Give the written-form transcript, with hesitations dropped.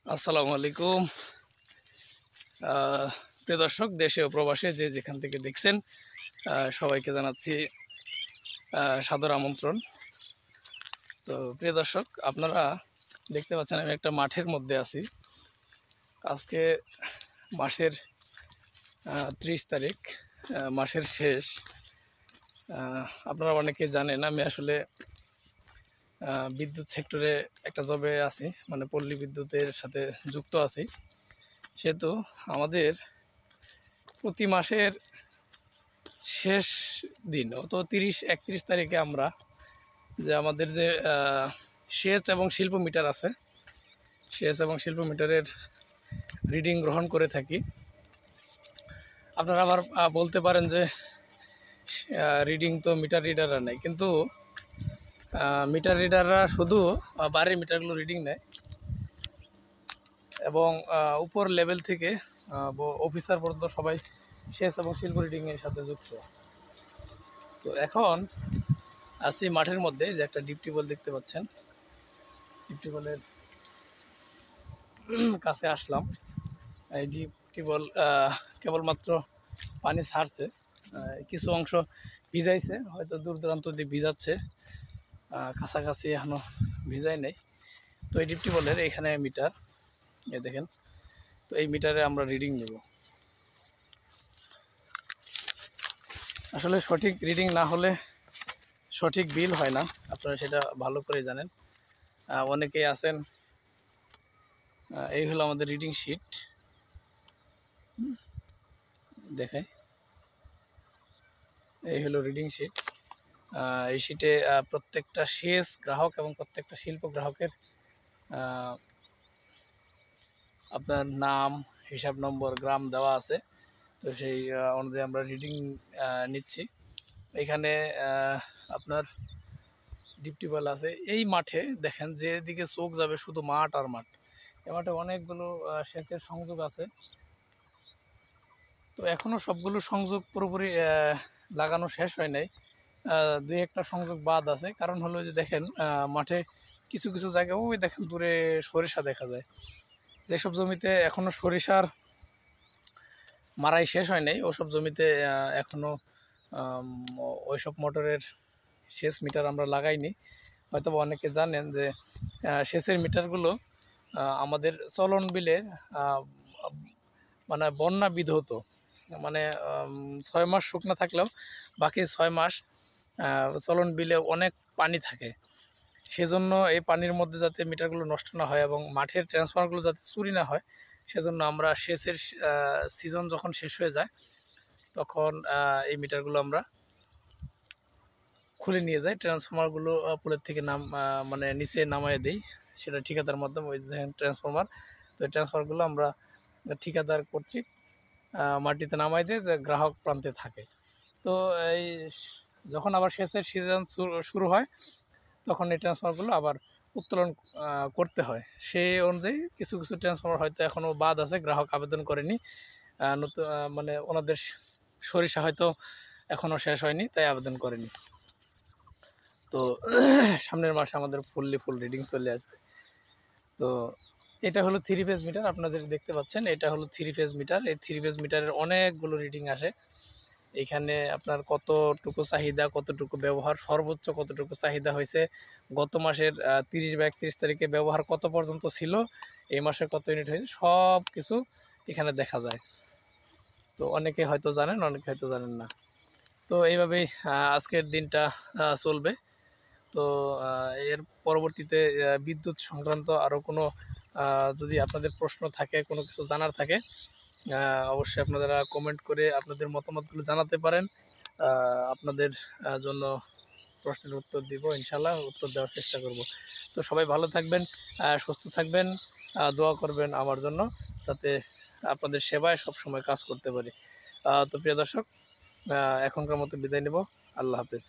আসসালামু আলাইকুম। প্রিয় দর্শক, দেশে ও প্রবাসে যে যেখান থেকে দেখছেন সবাইকে জানাচ্ছি সাদর আমন্ত্রণ। তো প্রিয় দর্শক, আপনারা দেখতে পাচ্ছেন আমি একটা মাঠের মধ্যে আছি। আজকে মাসের 30 তারিখ, মাসের শেষ। আপনারা অনেকে জানেন আমি আসলে বিদ্যুৎ সেক্টরে একটা জবে আছি, মানে পল্লী বিদ্যুতের সাথে যুক্ত আছি। সেহেতু আমাদের প্রতি মাসের শেষ দিন অত 30-31 তারিখে আমরা যে আমাদের যে সেচ এবং শিল্প মিটার আছে, সেচ এবং শিল্প মিটারের রিডিং গ্রহণ করে থাকি। আপনারা আবার বলতে পারেন যে রিডিং তো মিটার রিডাররা নেয়, কিন্তু মিটার রিডাররা শুধু বাড়ির মিটারগুলো রিডিং নেয় এবং উপর লেভেল থেকে অফিসার পর্যন্ত সবাই সেচ এবং শিল্প রিডিংয়ের সাথে যুক্ত। তো এখন আছি মাঠের মধ্যে, যে একটা ডিপ টিউবওয়েল দেখতে পাচ্ছেন, ডিপ টিউবওয়েলের কাছে আসলাম। এই ডিপ টিউবওয়েল কেবলমাত্র পানি ছাড়ছে, কিছু অংশ ভিজাইছে, হয়তো দূর দূরান্ত দিয়ে ভিজাচ্ছে, কাছাকাছি এখনও ভিজাই নেই। তো এই ডিপ টিউবওয়েলের এখানে মিটার, এ দেখেন। তো এই মিটারে আমরা রিডিং নেব। আসলে সঠিক রিডিং না হলে সঠিক বিল হয় না, আপনারা সেটা ভালো করে জানেন। অনেকেই আছেন, এই হলো আমাদের রিডিং শিট, দেখাই। এই হলো রিডিং শিট। এই শিটে প্রত্যেকটা সেচ গ্রাহক এবং প্রত্যেকটা শিল্প গ্রাহকের আপনার নাম, হিসাব নম্বর, গ্রাম দেওয়া আছে। তো সেই অনুযায়ী আমরা রিডিং নিচ্ছি। এখানে আপনার ডিপ টিউবওয়েল আছে। এই মাঠে দেখেন, যেদিকে চোখ যাবে শুধু মাঠ আর মাঠ। এই মাঠে অনেকগুলো সেচের সংযোগ আছে। তো এখনও সবগুলো সংযোগ পুরোপুরি লাগানো শেষ হয় নাই, দুই একটা সংযোগ বাদ আছে। কারণ হলো যে দেখেন, মাঠে কিছু কিছু জায়গায় ওই দেখেন দূরে সরিষা দেখা যায়। যেসব জমিতে এখনো সরিষার মারাই শেষ হয় নাই, ওসব জমিতে এখনো ওইসব মোটরের সেচ মিটার আমরা লাগাইনি। হয়তো অনেকে জানেন যে সেচের মিটারগুলো আমাদের চলন বিলে মানে বন্যা বিধৌত, মানে 6 মাস শুকনো থাকলেও বাকি 6 মাস চলন বিলে অনেক পানি থাকে। সেজন্য এই পানির মধ্যে যাতে মিটারগুলো নষ্ট না হয় এবং মাঠের ট্রান্সফরমারগুলো যাতে চুরি না হয়, সেজন্য আমরা সেচের সিজন যখন শেষ হয়ে যায় তখন এই মিটারগুলো আমরা খুলে নিয়ে যাই, ট্রান্সফরমারগুলো পুলের থেকে মানে নিচে নামায় দিই। সেটা ঠিকাদার মাধ্যমে, ওই দেখেন ট্রান্সফরমার। তো এই ট্রান্সফরমারগুলো আমরা ঠিকাদার কর্তৃক মাটিতে নামাই দিয়ে যে গ্রাহক প্রান্তে থাকে। তো এই যখন আবার সেচের সিজন শুরু হয় তখন এই ট্রান্সফরমারগুলো আবার উত্তোলন করতে হয়। সেই অনুযায়ী কিছু কিছু ট্রান্সফরমার হয়তো এখনও বাদ আছে, গ্রাহক আবেদন করেনি। নতুন মানে ওনাদের সরিষা হয়তো এখনও শেষ হয়নি, তাই আবেদন করেনি। তো সামনের মাসে আমাদের ফুল রিডিং চলে আসবে। তো এটা হলো 3 ফেজ মিটার, আপনারা যেটা দেখতে পাচ্ছেন এটা হলো 3 ফেজ মিটার। এই 3 ফেজ মিটারের অনেকগুলো রিডিং আসে। এখানে আপনার কতটুকু চাহিদা, কতটুকু ব্যবহার, সর্বোচ্চ কতটুকু চাহিদা হয়েছে, গত মাসের 30 বা 31 তারিখে ব্যবহার কত পর্যন্ত ছিল, এই মাসে কত ইউনিট হয়েছে, সব কিছু এখানে দেখা যায়। তো অনেকে হয়তো জানেন, অনেকে হয়তো জানেন না। তো এইভাবেই আজকের দিনটা চলবে। তো এর পরবর্তীতে বিদ্যুৎ সংক্রান্ত আরও কোনো যদি আপনাদের প্রশ্ন থাকে, কোনো কিছু জানার থাকে, অবশ্যই আপনারা কমেন্ট করে আপনাদের মতামতগুলো জানাতে পারেন। আপনাদের জন্য প্রশ্নের উত্তর দিব, ইনশাল্লাহ উত্তর দেওয়ার চেষ্টা করব। তো সবাই ভালো থাকবেন, সুস্থ থাকবেন, দোয়া করবেন আমার জন্য, যাতে আপনাদের সেবায় সবসময় কাজ করতে পারি। তো প্রিয় দর্শক, এখনকার মতো বিদায় নেব। আল্লাহ হাফেজ।